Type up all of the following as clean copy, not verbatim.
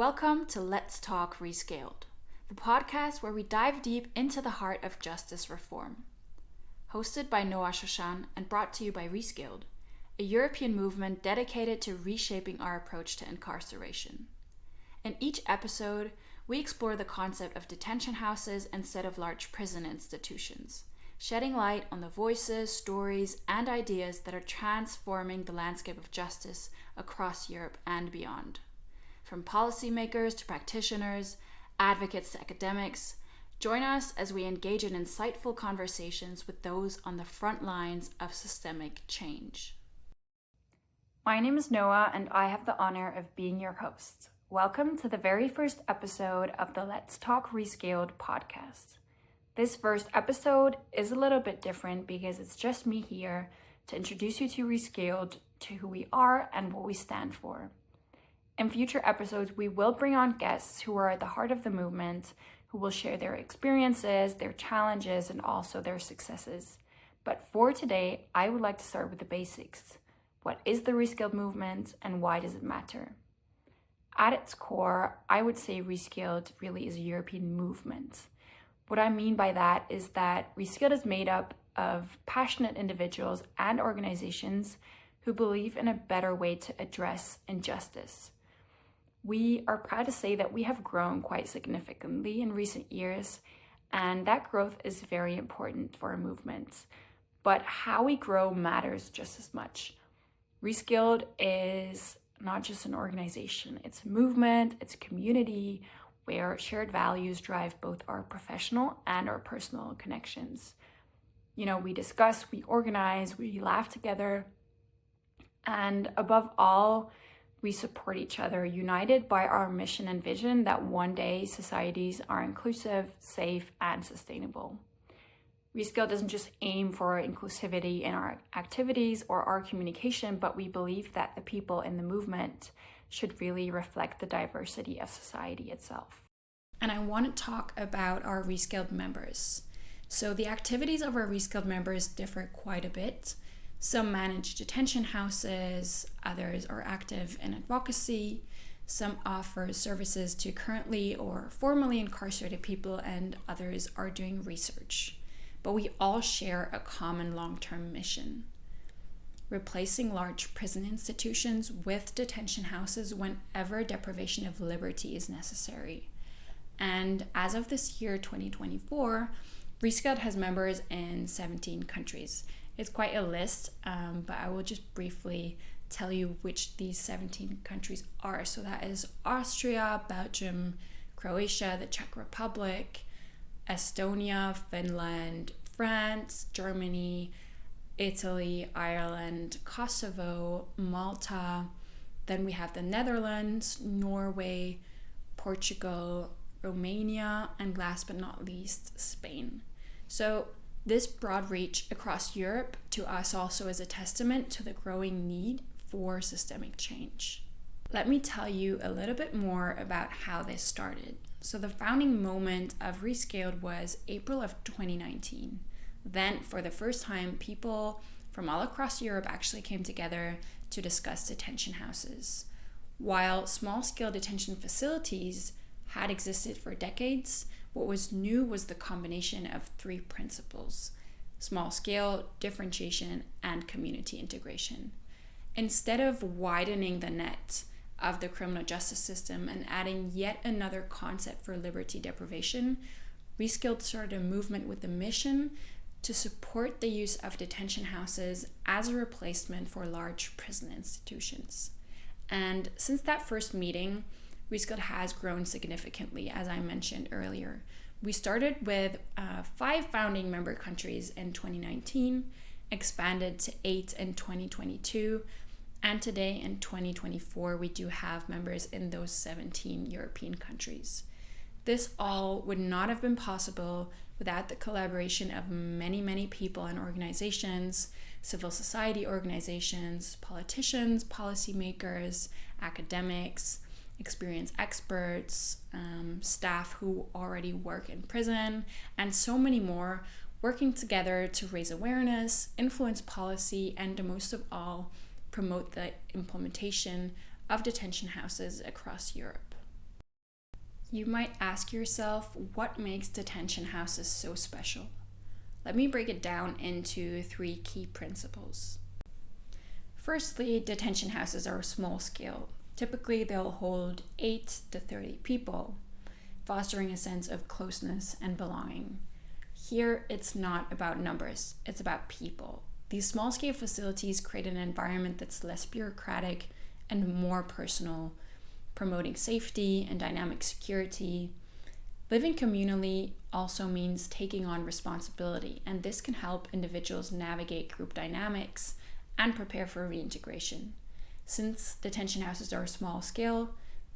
Welcome to Let's Talk RESCALED, the podcast where we dive deep into the heart of justice reform. Hosted by Noa Shoshan and brought to you by RESCALED, a European movement dedicated to reshaping our approach to incarceration. In each episode, we explore the concept of detention houses instead of large prison institutions, shedding light on the voices, stories, and ideas that are transforming the landscape of justice across Europe and beyond. From policymakers to practitioners, advocates to academics, join us as we engage in insightful conversations with those on the front lines of systemic change. My name is Noah, and I have the honor of being your host. Welcome to the very first episode of the Let's Talk RESCALED podcast. This first episode is a little bit different because it's just me here to introduce you to RESCALED, to who we are and what we stand for. In future episodes, we will bring on guests who are at the heart of the movement, who will share their experiences, their challenges, and also their successes. But for today, I would like to start with the basics. What is the RESCALED movement and why does it matter? At its core, I would say RESCALED really is a European movement. What I mean by that is that RESCALED is made up of passionate individuals and organizations who believe in a better way to address injustice. We are proud to say that we have grown quite significantly in recent years, and that growth is very important for a movement. But how we grow matters just as much. RESCALED is not just an organization, it's a movement, it's a community where shared values drive both our professional and our personal connections. We discuss, we organize, we laugh together, and above all, we support each other, united by our mission and vision that one day societies are inclusive, safe, and sustainable. RESCALED doesn't just aim for inclusivity in our activities or our communication, but we believe that the people in the movement should really reflect the diversity of society itself. And I want to talk about our RESCALED members. So the activities of our RESCALED members differ quite a bit. Some manage detention houses, others are active in advocacy, some offer services to currently or formerly incarcerated people, and others are doing research. But we all share a common long-term mission: replacing large prison institutions with detention houses whenever deprivation of liberty is necessary. And as of this year, 2024, RESCALED has members in 17 countries. It's quite a list, but I will just briefly tell you which these 17 countries are. So that is Austria, Belgium, Croatia, the Czech Republic, Estonia, Finland, France, Germany, Italy, Ireland, Kosovo, Malta. Then we have the Netherlands, Norway, Portugal, Romania, and last but not least, Spain. So this broad reach across Europe to us also is a testament to the growing need for systemic change. Let me tell you a little bit more about how this started. So the founding moment of RESCALED was April of 2019. Then, for the first time, people from all across Europe actually came together to discuss detention houses. While small-scale detention facilities had existed for decades, what was new was the combination of three principles: small scale, differentiation, and community integration. Instead of widening the net of the criminal justice system and adding yet another concept for liberty deprivation, RESCALED started a movement with the mission to support the use of detention houses as a replacement for large prison institutions. And since that first meeting, RESCALED has grown significantly, as I mentioned earlier. We started with 5 founding member countries in 2019, expanded to 8 in 2022, and today in 2024, we do have members in those 17 European countries. This all would not have been possible without the collaboration of many, many people and organizations, civil society organizations, politicians, policymakers, academics, experienced experts, staff who already work in prison, and so many more working together to raise awareness, influence policy, and most of all, promote the implementation of detention houses across Europe. You might ask yourself, what makes detention houses so special? Let me break it down into 3 key principles. Firstly, detention houses are small scale. Typically, they'll hold 8 to 30 people, fostering a sense of closeness and belonging. Here, it's not about numbers, it's about people. These small-scale facilities create an environment that's less bureaucratic and more personal, promoting safety and dynamic security. Living communally also means taking on responsibility, and this can help individuals navigate group dynamics and prepare for reintegration. Since detention houses are small scale,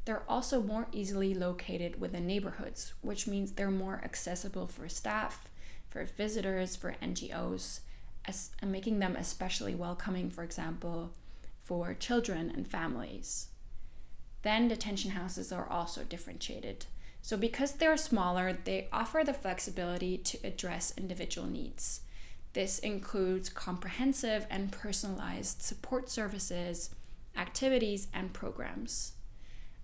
they're also more easily located within neighborhoods, which means they're more accessible for staff, for visitors, for NGOs, and making them especially welcoming, for example, for children and families. Then detention houses are also differentiated. So because they're smaller, they offer the flexibility to address individual needs. This includes comprehensive and personalized support services, activities, and programs.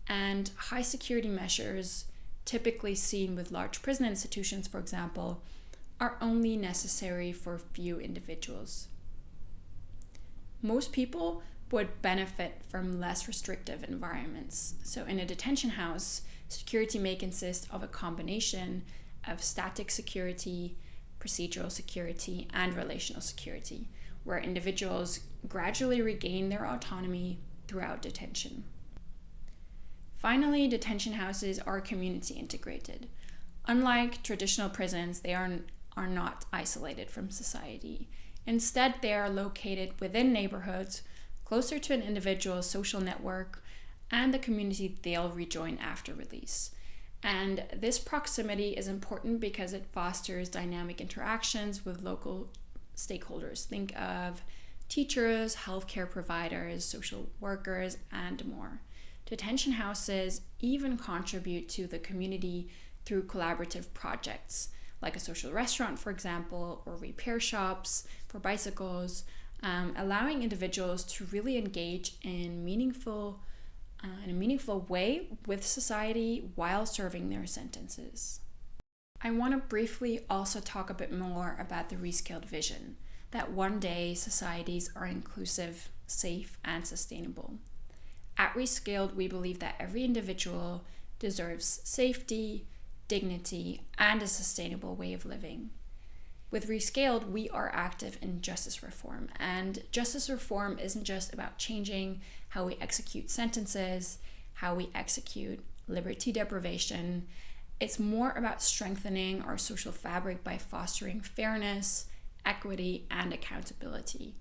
And high security measures, typically seen with large prison institutions, for example, are only necessary for few individuals. Most people would benefit from less restrictive environments. So in a detention house, security may consist of a combination of static security, procedural security, and relational security, where individuals gradually regain their autonomy throughout detention. Finally, detention houses are community integrated. Unlike traditional prisons, they are not isolated from society. Instead, they are located within neighborhoods, closer to an individual's social network and the community they'll rejoin after release. And this proximity is important because it fosters dynamic interactions with local stakeholders. Think of teachers, healthcare providers, social workers, and more. Detention houses even contribute to the community through collaborative projects, like a social restaurant, for example, or repair shops for bicycles, allowing individuals to really engage in a meaningful way with society while serving their sentences. I want to briefly also talk a bit more about the RESCALED vision, that one day societies are inclusive, safe, and sustainable. At RESCALED, we believe that every individual deserves safety, dignity, and a sustainable way of living. With RESCALED, we are active in justice reform, and justice reform isn't just about changing how we execute sentences, how we execute liberty deprivation. It's more about strengthening our social fabric by fostering fairness, equity, and accountability.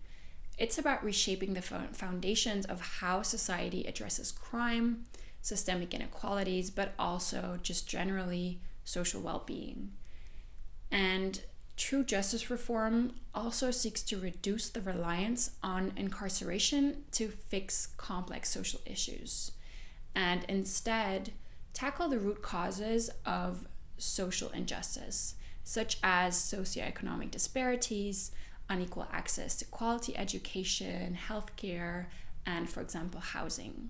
It's about reshaping the foundations of how society addresses crime, systemic inequalities, but also just generally social well-being. And true justice reform also seeks to reduce the reliance on incarceration to fix complex social issues, and instead tackle the root causes of social injustice, such as socioeconomic disparities, unequal access to quality education, healthcare, and, for example, housing.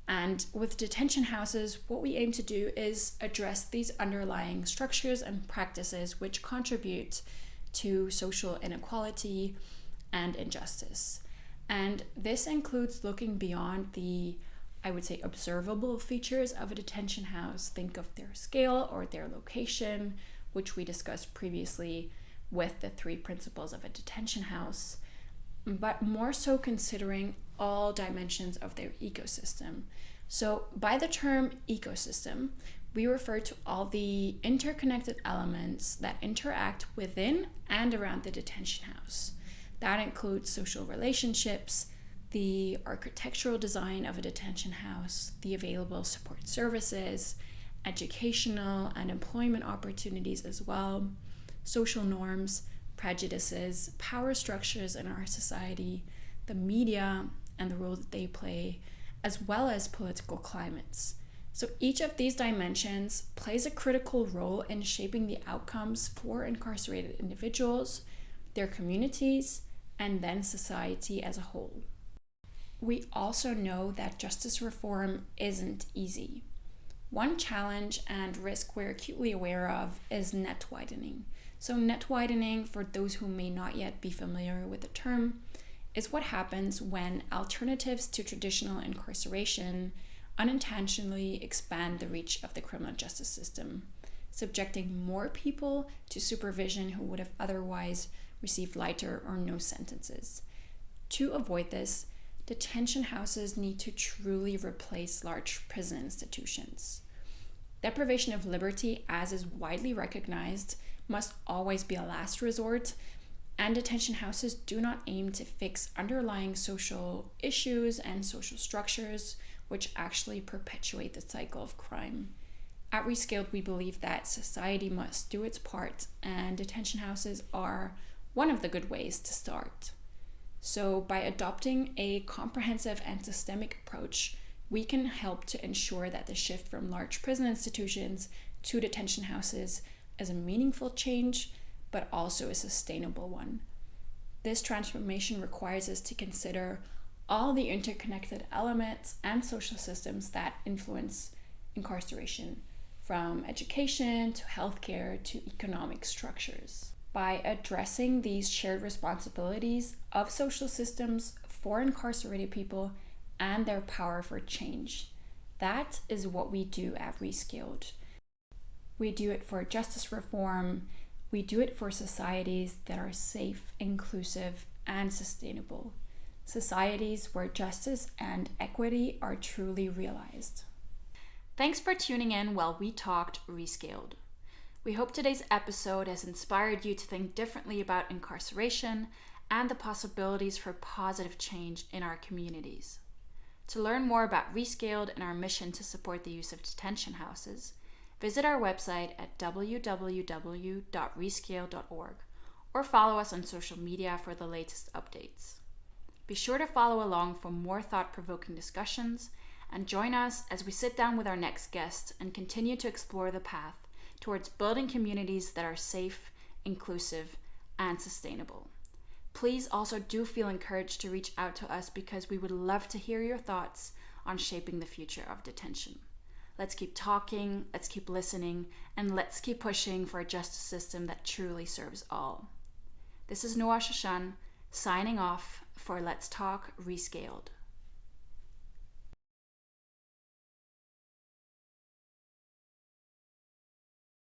And with detention houses, what we aim to do is address these underlying structures and practices which contribute to social inequality and injustice. And this includes looking beyond the, I would say, observable features of a detention house. Think of their scale or their location, which we discussed previously with the 3 principles of a detention house, but more so considering all dimensions of their ecosystem. So by the term ecosystem, we refer to all the interconnected elements that interact within and around the detention house. That includes social relationships, the architectural design of a detention house, the available support services, educational and employment opportunities as well, social norms, prejudices, power structures in our society, the media and the role that they play, as well as political climates. So each of these dimensions plays a critical role in shaping the outcomes for incarcerated individuals, their communities, and then society as a whole. We also know that justice reform isn't easy. One challenge and risk we're acutely aware of is net widening. So net widening, for those who may not yet be familiar with the term, is what happens when alternatives to traditional incarceration unintentionally expand the reach of the criminal justice system, subjecting more people to supervision who would have otherwise received lighter or no sentences. To avoid this, detention houses need to truly replace large prison institutions. Deprivation of liberty, as is widely recognized, must always be a last resort, and detention houses do not aim to fix underlying social issues and social structures which actually perpetuate the cycle of crime. At RESCALED, we believe that society must do its part, and detention houses are one of the good ways to start. So by adopting a comprehensive and systemic approach, we can help to ensure that the shift from large prison institutions to detention houses is a meaningful change, but also a sustainable one. This transformation requires us to consider all the interconnected elements and social systems that influence incarceration, from education to healthcare to economic structures. By addressing these shared responsibilities of social systems for incarcerated people and their power for change, that is what we do at RESCALED. We do it for justice reform. We do it for societies that are safe, inclusive, and sustainable. Societies where justice and equity are truly realized. Thanks for tuning in while we talked RESCALED. We hope today's episode has inspired you to think differently about incarceration and the possibilities for positive change in our communities. To learn more about RESCALED and our mission to support the use of detention houses, visit our website at www.rescaled.org or follow us on social media for the latest updates. Be sure to follow along for more thought-provoking discussions and join us as we sit down with our next guest and continue to explore the path towards building communities that are safe, inclusive, and sustainable. Please also do feel encouraged to reach out to us because we would love to hear your thoughts on shaping the future of detention. Let's keep talking, let's keep listening, and let's keep pushing for a justice system that truly serves all. This is Noa Shoshan signing off for Let's Talk RESCALED.